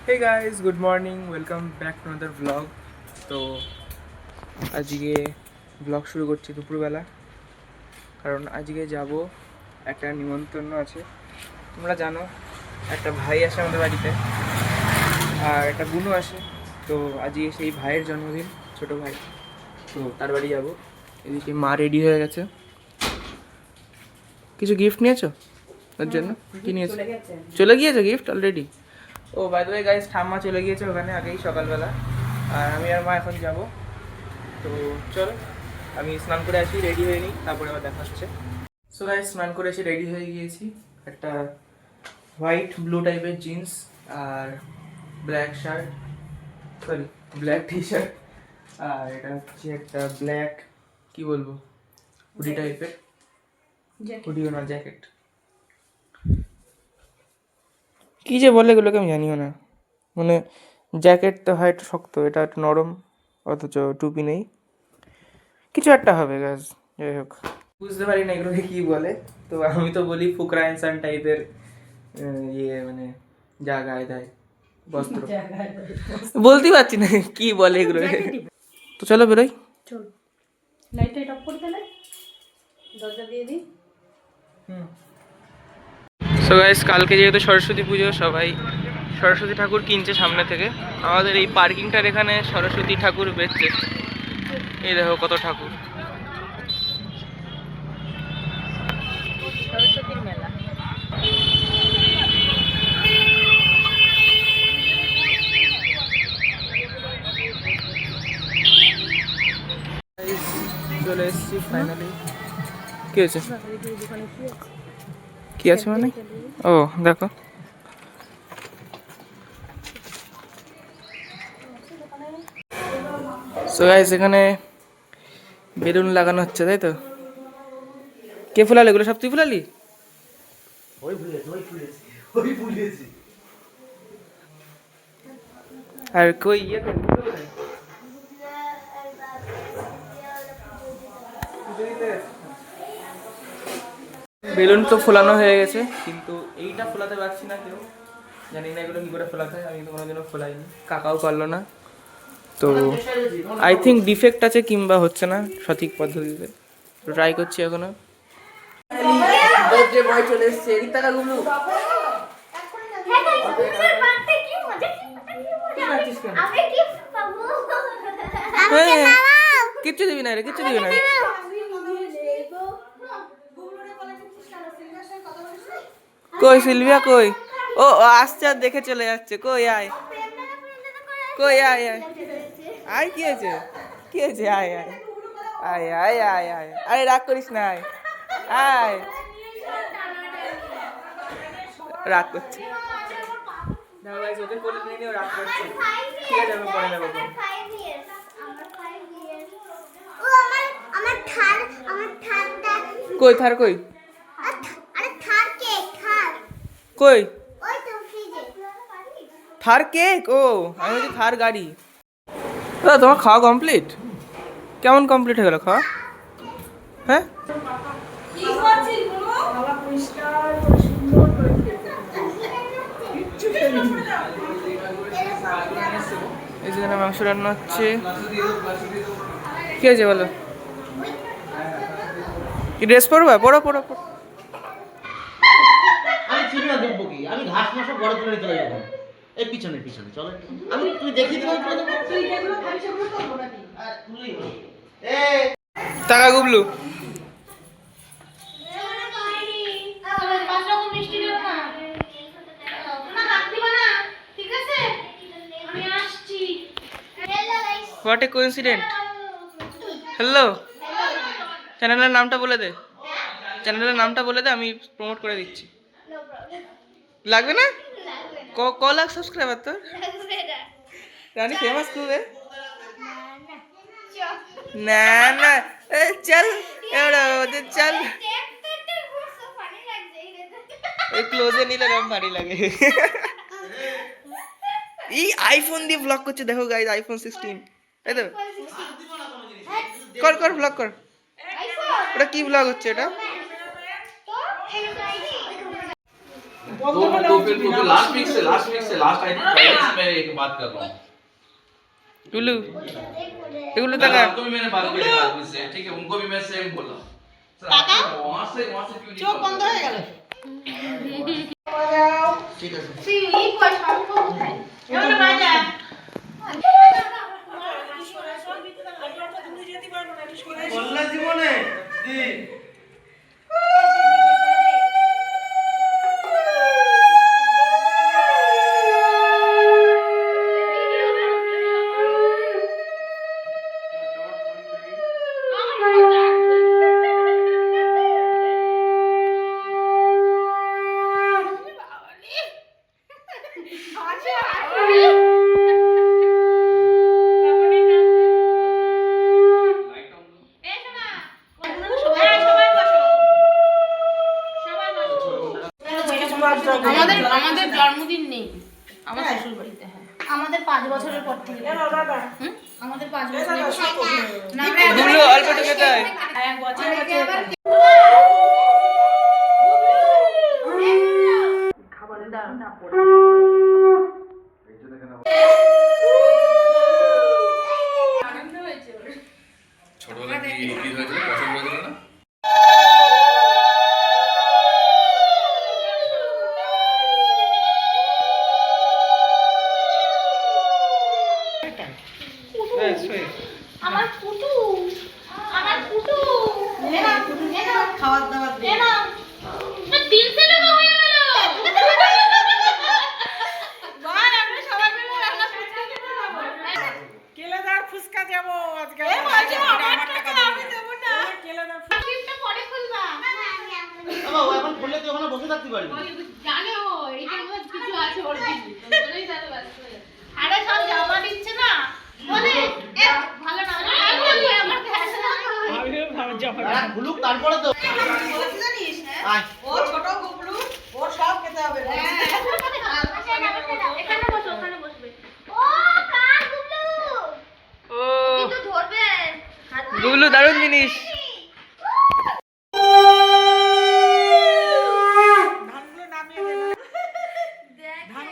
Hey guys, good morning, welcome back to another blog. তো আজকে blog শুরু করছি দুপুরবেলা, কারণ আজকে যাব একটা নিমন্ত্রণ আছে। তোমরা জানো একটা ভাই আসে আমাদের বাড়িতে, আর একটা বোনও আসে। তো আজকে সেই ভাইয়ের জন্মদিন, ছোট ভাই। তো তার বাড়ি যাব। এদিকে মা রেডি হয়ে গেছে। কিছু গিফট নিয়েছো ওর জন্য? কি নিয়েছো? চলে গিয়েছো গিফট অলরেডি? ও বাই দ্য ওয়ে গাইস, ঠাম্মা চলে গিয়েছে ওখানে আগেই সকালবেলা, আর আমি আর মা এখন যাব। তো চলো আমি স্নান করে আসি, রেডি হয়ে নিই, তারপরে আবার দেখা হচ্ছে। সো গাইস, স্নান করে এসে রেডি হয়ে গিয়েছি। একটা হোয়াইট ব্লু টাইপের জিন্স আর black shirt, sorry black T shirt, আর এটা হচ্ছে একটা ব্ল্যাক, কি বলবো, হুডি টাইপের, হুডিও না জ্যাকেট, কী যে বলে এগুলোকে আমি জানিও না। মানে জ্যাকেট তো হয় একটু শক্ত, এটা একটু নরম, অথচ টুপি নেই, কিছু একটা হবে গাছ। যাই হোক, বুঝতে পারি না এগুলোকে কী বলে। তো আমি তো বলি ফুকরা ইনসান টাইপের ইয়ে, মানে যা গায়ে দেয় বস্ত্র, বলতেই পারছি না কি বলে এগুলো। তো চলো বেরোই। চল, লাইটটা অফ করে দিলে দরজা দিয়ে দিই। সো গাইস, কালকে যেহেতু সরস্বতী পুজো, সবাই সরস্বতী ঠাকুর কিনছে সামনে থেকে। আমাদের এই পার্কিংটার এখানে সরস্বতী ঠাকুর বেচছে। এই দেখো কত ঠাকুর। সরস্বতীর মেলা। চলে এসেছি ফাইনালি। কি হয়েছে? কি আছে মানে? ও দেখো, সো গাইস এখানে বেলুন লাগানো হচ্ছে, তাই তো? কে ফুলালি এগুলো? সব তুই ফুলালি? আর কই ইয়ে বেলুন তো ফোলানো হয়ে গেছে, কিন্তু এইটা ফোলাতে পারছি না কেউ, জানি না এগুলো কী করে ফোলাতে হয়। আমি তো কোনোদিনও ফোলাইনি, কাকাও পারলো না। তো আই থিঙ্ক ডিফেক্ট আছে, কিংবা হচ্ছে না সঠিক পদ্ধতিতে। ট্রাই করছি এখনো। চলে এসছে, এদিক টাকা গুলো কিচ্ছু দিবি না রে, কিচ্ছু দিবি না। কই সিলভিয়া কই? ও আসছে আর দেখে চলে যাচ্ছে। কই আয়, কই আয় আয় আয়, কি হয়েছে? কি হয়েছে? আয় আয় আয় আয় আয় আয়, আরে রাগ করিস না, আয় আয়। রাগ করছে, ওকে কোলে নিয়ে নিয়েও রাগ করছে। ঠিক আছে, আমি পরে নেবো। কই থার কই? কই থার কেক? ও আমি বলছি থার গাড়ি। দাদা তোমার খাওয়া কমপ্লিট? কেমন কমপ্লিট হয়ে গেল খাওয়া? হ্যাঁ, এই যেখানে মাংস রান্না হচ্ছে। কি হয়েছে বলো? কি ড্রেস পরবা? পরো পরো পরো। আমি চিনি না দেখবো কি, আমি ঘাস মাস বড় তুলে নিতে যাবো। এই পিছনে পিছনে চলে, আমি তুই দেখি দিলাম তুলে দেবো, তুই যেগুলো খাবি সেগুলো করবো নাকি? আর তুই এই টাকা Gublu. What a coincident. Hello, চ্যানেলের নামটা বলে দে, চ্যানেলের নামটা বলে দে, আমি প্রমোট করে দিচ্ছি। লাগবে না? ক লাখ সাবস্ক্রাইবার তোর? রানী ফেমাস খুব এ। না না, চল এবার চল, ওই ক্লোজে নিলে এরকম ভারী লাগে। এই আইফোন দিয়ে ব্লগ করছে, দেখো গাইস, আইফোন 16, তাই তো? কর কর ব্লগ কর। ওটা কি ব্লগ হচ্ছে এটা? तो लास्ट वीक से लास्ट आई थिंक मैं एक बात कर रहा हूँ टुल्लू टुल्लू तक उनको भी मैंने बात की एक आदमी से ठीक है उनको भी मैं सेम बोला वहाँ से क्यों नहीं চোখ বন্ধ হয়ে গেল ঠিক আছে কল্যাণ জীবনে আমাদের জন্মদিন নেই আমার শ্বশুর বাড়িতে হ্যাঁ আমাদের 5 বছরের পর থেকে আমাদের 5 বছরের না দুলু অল্প একটু খেতে হয় এক বছর খাবারের দামটা পড়ে ছোটবেলা কি রুটি হয়েছিল পছন্দ হয়েছিল না আমার পুটু খাওয়ার দাওয়ার দিয়ে দিল সে টাকা হয়ে গেল কেলেদার ফুচকা যাবো আজকে কেলেদার টিপটা পরে খুলবা বাবা এখন খুললে তুই ওখানে বসে থাকতে পারবি জানে ও এটার মধ্যে কিছু আছে ওর কিছু বলেই তাহলে বাস আরে সব জামা দিচ্ছে না বলে এ ভালো না আমার খুলুক তারপরে তো জানিস আয় ও ছোট গুবলু ওর সব খেতে হবে এখানে বসো ওখানে বসবে ও কার গুবলু ও কিন্তু ধরবে গুবলু দারুণ জিনিস ধানগুলো নামিয়ে দে ধান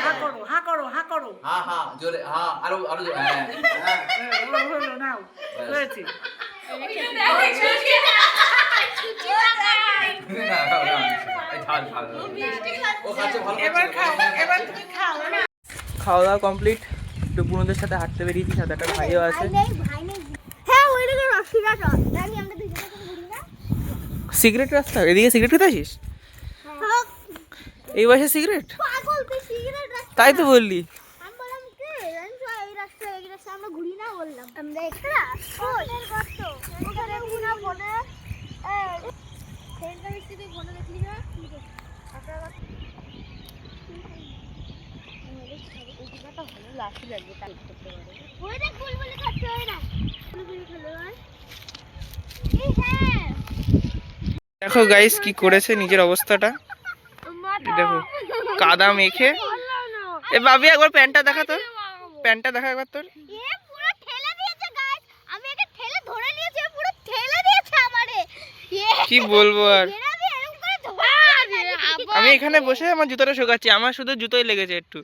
হা করো হা করো হা করো हाँ हाँ जोरे हाँ आरो हाँ হলো নাও হয়েছে এবার খাও এবার তুমি খাও খাওয়া দাওয়া কমপ্লিট একটু বুনোদের সাথে হাঁটতে বেরিয়েছি সাথে একটা ভাইও আছে হ্যাঁ ওই দিকে রসিদা তো জানি আমরা দুজনে তো ঘুরি না সিগারেট রাস্তা এদিকে সিগারেট খেতে আসিস এই বয়সে সিগারেট পাগল তুই সিগারেট রাস্তা তাই তো বললি আমি বললাম কি জানিস এই রাস্তা আমরা ঘুরি না বললাম আমরা একটা ফোনের কত ওখানে পুরো ফোনে সেন্টার মিস্ত্রি ফোনে দেখলি না ওই দেখ বুলবুলি খাচ্ছে হয় না বুলবুলি খেলো আর হ্যাঁ দেখো গাইস কি করেছে নিজের অবস্থাটা এই দেখো কাদা মেখে এ বাবি একবার প্যান্টটা দেখা তোর প্যান্টটা দেখা একবার তোর এ পুরো ঠেলে দিয়েছে গাইস আমি একে ঠেলে ধরে নিয়েছি পুরো ঠেলে দিয়েছে আমারে কি বলবো আর এরা আমি এরকম করে ধরে আমি এখানে বসে আমার জুতোটা শুকাচ্ছি আমার শুধু জুতোই লেগেছে একটু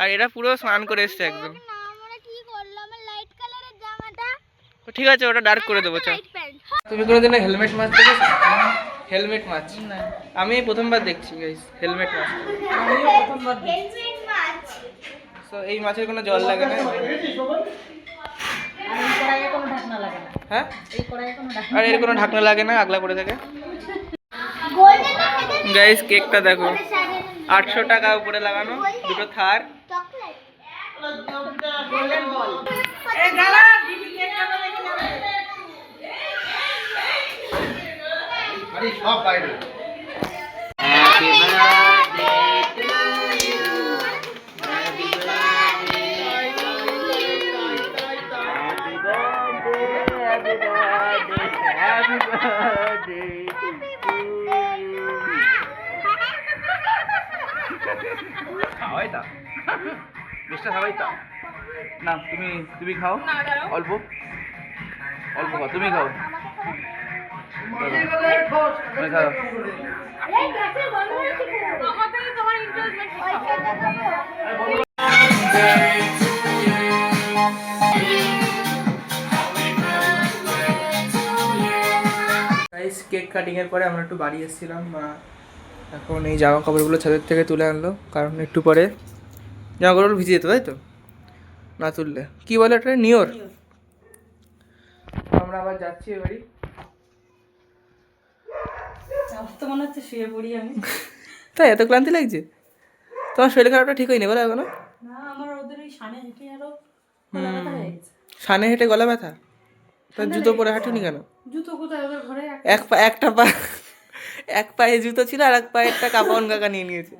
আর এরা পুরো স্নান করে এসছে একদম আমরা কি করলাম লাইট কালারের জামাটা ঠিক আছে ওটা ডার্ক করে দেবো চল লাইট প্যান্ট তুমি কোনোদিন হেলমেট মাছ দেখেছো হেলমেট মাছ আমি এই প্রথমবার দেখছি গাইস হেলমেট মাছ হেলমেট মাছ তো এই মাছের কোনো জল লাগে না আর এই কড়াইয়ে কোনো ঢাকনা লাগে না হ্যাঁ এই কড়াইয়ে কোনো ঢাকনা আর এর কোনো ঢাকনা লাগে না আগলা পড়ে থাকে গোল্ডেন খেতে গাইস কেকটা দেখো সাড়ে 800 টাকা উপরে লাগানো দুটো থার চকলেট গোল্ডেন বল এই গালা দিদি কেক কাটা রেখে যাবে আরে সব বাইরে খাওয়াই তা মিষ্টি খাওয়াই তা না তুমি খাও অল্প অল্প খাও তুমি খাও তুমি খাও এই গ্যাসের গন্ধ হচ্ছে পুরো। আমাদের তোমার ইন্টারেস্ট বেশি। ওই খেতে দেবো। গাইস কেক কাটিং এর পরে আমরা একটু বাড়ি এসেছিলাম। মা এখন এই জামা কাপড়গুলো ছাদের থেকে তুলে আনলো, কারণ একটু পরে জামা কাপড়গুলো ভিজে যেত, তাই তো? না তুললে কি বলে এটা, নিওর। আমরা আবার যাচ্ছি এবারই। আমার তো মনে হচ্ছে শুয়ে পড়ি আমি। তাই এত ক্লান্তি লাগছে? তোমার শরীর খারাপটা ঠিক হয়নি বলো এখনো? না আমার ওদের ওই সামনে হেঁটে আরো গলা ব্যথা হয়ে গেছে। সানে হেঁটে গলা ব্যথা? তার জুতো পরে হাঁটুনি কেন? জুতো কোথায় ওদের ঘরে একটা পা এক পায়ে জুতো ছিল আর এক পায়ে একটা কাপড় কাকা নিয়ে নিয়েছে।